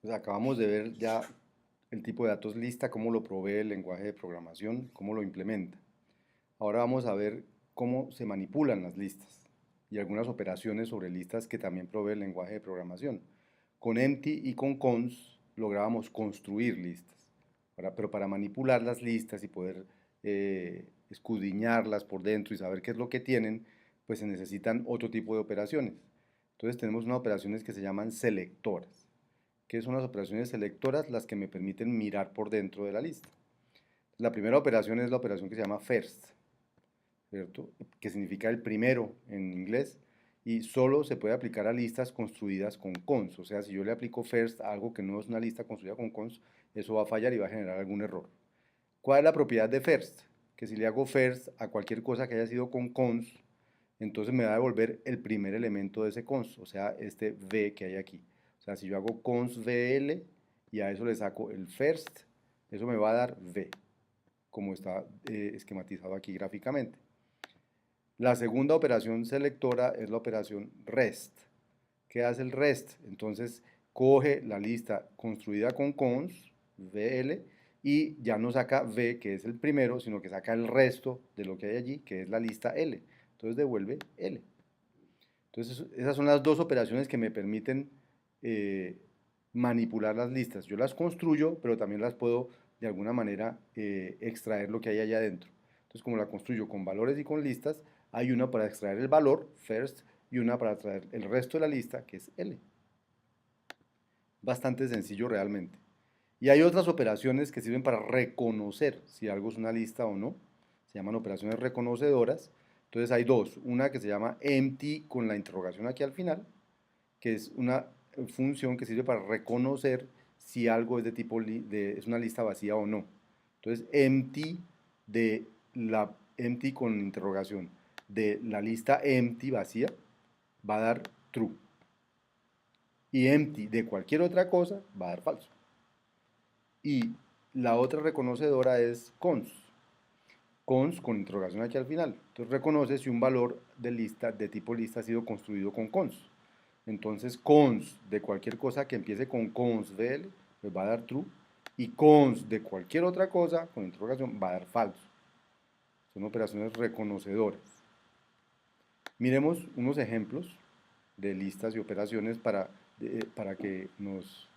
Pues acabamos de ver ya el tipo de datos lista, cómo lo provee el lenguaje de programación, cómo lo implementa. Ahora vamos a ver cómo se manipulan las listas y algunas operaciones sobre listas que también provee el lenguaje de programación. Con empty y con cons lográbamos construir listas. Pero para manipular las listas y poder escudriñarlas por dentro y saber qué es lo que tienen, pues se necesitan otro tipo de operaciones. Entonces tenemos unas operaciones que se llaman selectoras, que son las operaciones selectoras las que me permiten mirar por dentro de la lista. La primera operación es la operación que se llama first, ¿cierto? Que significa el primero en inglés, y solo se puede aplicar a listas construidas con cons. O sea, si yo le aplico first a algo que no es una lista construida con cons, eso va a fallar y va a generar algún error. ¿Cuál es la propiedad de first? Que si le hago first a cualquier cosa que haya sido con cons, entonces me va a devolver el primer elemento de ese cons, o sea, este v que hay aquí. O sea, si yo hago cons vl y a eso le saco el first, eso me va a dar v, como está esquematizado aquí gráficamente. La segunda operación selectora es la operación rest. ¿Qué hace el rest? Entonces coge la lista construida con cons, vl, y ya no saca v, que es el primero, sino que saca el resto de lo que hay allí, que es la lista l. Entonces devuelve l. Entonces esas son las dos operaciones que me permiten eh, manipular las listas. Yo las construyo, pero también las puedo de alguna manera extraer lo que hay allá adentro. Entonces, como la construyo con valores y con listas, hay una para extraer el valor, first, y una para extraer el resto de la lista, que es L. Bastante sencillo realmente. Y hay otras operaciones que sirven para reconocer si algo es una lista o no. Se llaman operaciones reconocedoras. Entonces hay dos. Una que se llama empty con la interrogación aquí al final, que es una función que sirve para reconocer si algo es de tipo es una lista vacía o no. Entonces, empty con interrogación de la lista empty vacía va a dar true. Y empty de cualquier otra cosa va a dar falso. Y la otra reconocedora es cons. Cons con interrogación aquí al final. Entonces reconoce si un valor de lista de tipo lista ha sido construido con cons. Entonces cons de cualquier cosa que empiece con cons vl, pues va a dar true. Y cons de cualquier otra cosa con interrogación va a dar falso. Son operaciones reconocedoras. Miremos unos ejemplos de listas y operaciones para que nos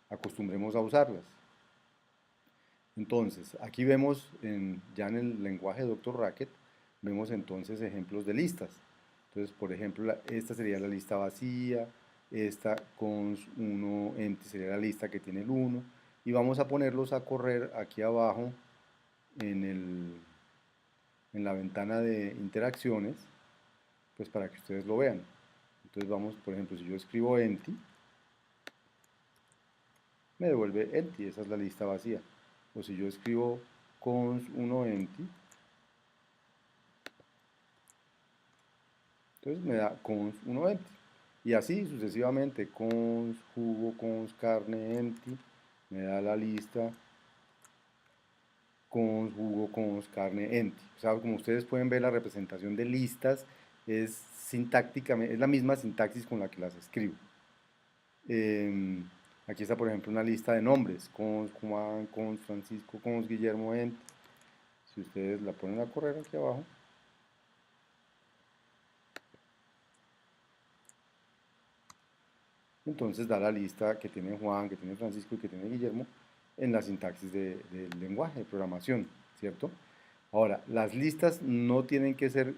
acostumbremos a usarlas. Entonces, aquí vemos ya en el lenguaje de Dr. Racket, vemos entonces ejemplos de listas. Entonces, por ejemplo, esta sería la lista vacía, esta cons 1 empty sería la lista que tiene el 1, y vamos a ponerlos a correr aquí abajo en, en la ventana de interacciones, pues para que ustedes lo vean. Entonces vamos, por ejemplo, si yo escribo empty, me devuelve empty, esa es la lista vacía. O si yo escribo cons 1 empty, entonces me da cons 1 empty. Y así sucesivamente, cons, jugo, cons, carne, empty, me da la lista cons, jugo, cons, carne, empty. O sea, como ustedes pueden ver, la representación de listas es sintácticamente, es la misma sintaxis con la que las escribo. Aquí está, por ejemplo, una lista de nombres, cons, Juan, cons, Francisco, cons, Guillermo, empty. Si ustedes la ponen a correr aquí abajo, entonces da la lista que tiene Juan, que tiene Francisco y que tiene Guillermo en la sintaxis del lenguaje de programación, ¿cierto? Ahora, las listas no tienen que ser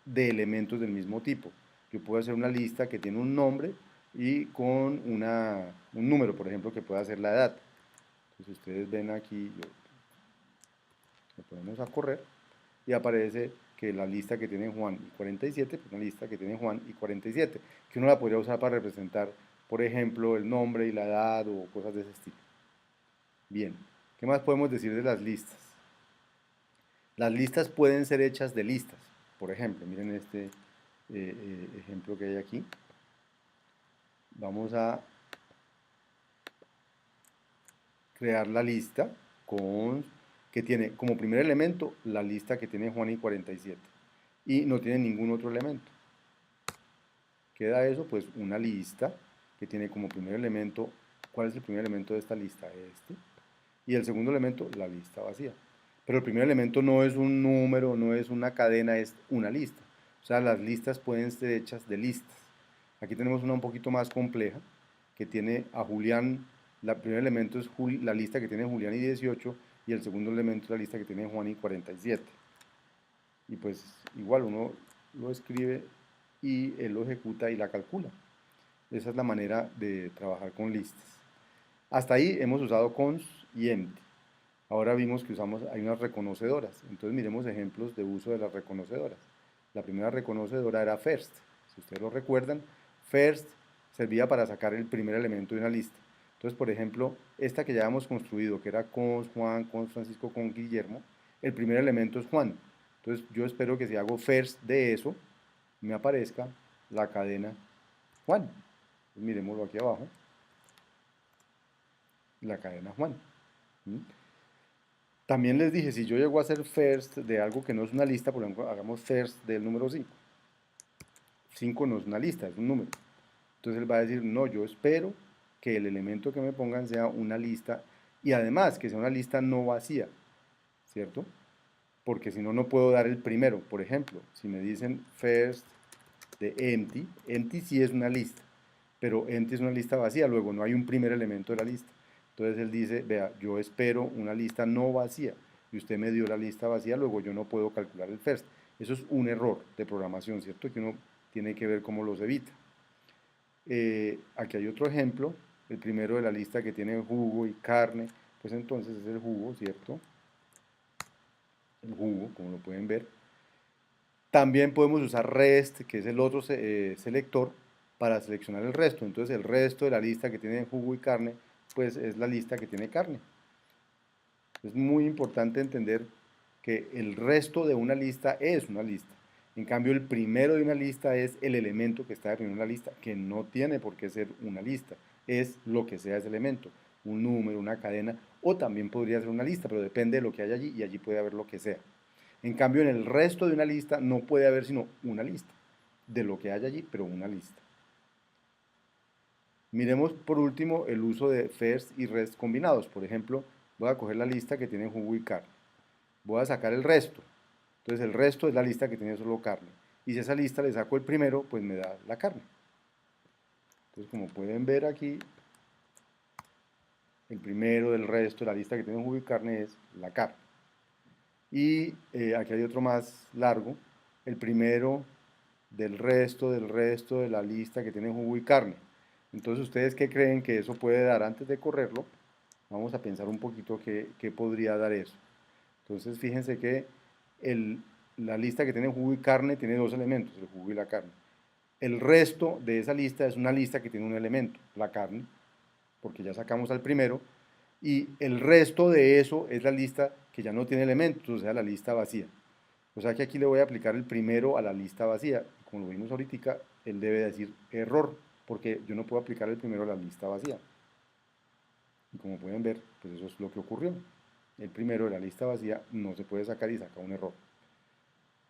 de elementos del mismo tipo. Yo puedo hacer una lista que tiene un nombre y con un número, por ejemplo, que pueda ser la edad. Entonces ustedes ven aquí, lo ponemos a correr y aparece que la lista que tiene Juan y 47, pues una lista que tiene Juan y 47, que uno la podría usar para representar, por ejemplo, el nombre y la edad o cosas de ese estilo. Bien, ¿qué más podemos decir de las listas? Las listas pueden ser hechas de listas. Por ejemplo, miren este ejemplo que hay aquí. Vamos a crear la lista que tiene como primer elemento la lista que tiene Juan y 47 y no tiene ningún otro elemento. Queda eso, pues una lista que tiene como primer elemento ¿Cuál es el primer elemento de esta lista? Este. Y el segundo elemento, la lista vacía. Pero el primer elemento no es un número, no es una cadena, es una lista. O sea, las listas pueden ser hechas de listas. Aquí tenemos una un poquito más compleja, que tiene a Julián, el primer elemento es la lista que tiene Julián y 18, y el segundo elemento es la lista que tiene Juan y 47. Y pues igual uno lo escribe y él lo ejecuta y la calcula. Esa es la manera de trabajar con listas. Hasta ahí hemos usado cons y empty. Ahora vimos que hay unas reconocedoras. Entonces miremos ejemplos de uso de las reconocedoras. La primera reconocedora era first. Si ustedes lo recuerdan, first servía para sacar el primer elemento de una lista. Entonces, por ejemplo, esta que ya hemos construido, que era cons Juan, cons Francisco, con Guillermo, el primer elemento es Juan. Entonces, yo espero que si hago first de eso, me aparezca la cadena Juan. Entonces, miremoslo aquí abajo. La cadena Juan. ¿Mm? También les dije, si yo llego a hacer first de algo que no es una lista, por ejemplo, hagamos first del número 5. 5 no es una lista, es un número. Entonces él va a decir, no, yo espero que el elemento que me pongan sea una lista y además que sea una lista no vacía, ¿cierto? Porque si no, no puedo dar el primero. Por ejemplo, si me dicen first de empty, empty sí es una lista, pero empty es una lista vacía, luego no hay un primer elemento de la lista. Entonces él dice, vea, yo espero una lista no vacía y usted me dio la lista vacía, luego yo no puedo calcular el first. Eso es un error de programación, ¿cierto? Que uno tiene que ver cómo los evita. Aquí hay otro ejemplo, el primero de la lista que tiene jugo y carne, pues entonces es el jugo, ¿cierto? El jugo, como lo pueden ver. También podemos usar rest, que es el otro selector, para seleccionar el resto. Entonces el resto de la lista que tiene jugo y carne, pues es la lista que tiene carne. Es muy importante entender que el resto de una lista es una lista. En cambio, el primero de una lista es el elemento que está definido en la lista, que no tiene por qué ser una lista, es lo que sea ese elemento, un número, una cadena, o también podría ser una lista, pero depende de lo que haya allí y allí puede haber lo que sea. En cambio, en el resto de una lista no puede haber sino una lista, de lo que haya allí, pero una lista. Miremos por último el uso de first y rest combinados. Por ejemplo, voy a coger la lista que tiene jugo y carne. Voy a sacar el resto. Entonces el resto es la lista que tiene solo carne. Y si a esa lista le saco el primero, pues me da la carne. Entonces como pueden ver aquí, el primero del resto de la lista que tiene jugo y carne es la carne. Y aquí hay otro más largo. El primero del resto de la lista que tiene jugo y carne. Entonces, ¿ustedes qué creen que eso puede dar? Antes de correrlo, vamos a pensar un poquito qué podría dar eso. Entonces, fíjense que la lista que tiene jugo y carne tiene dos elementos, el jugo y la carne. El resto de esa lista es una lista que tiene un elemento, la carne, porque ya sacamos al primero, y el resto de eso es la lista que ya no tiene elementos, o sea, la lista vacía. O sea que aquí le voy a aplicar el primero a la lista vacía. Como lo vimos ahorita, él debe decir error, porque yo no puedo aplicar el primero a la lista vacía. Y como pueden ver, pues eso es lo que ocurrió. El primero de la lista vacía no se puede sacar y saca un error.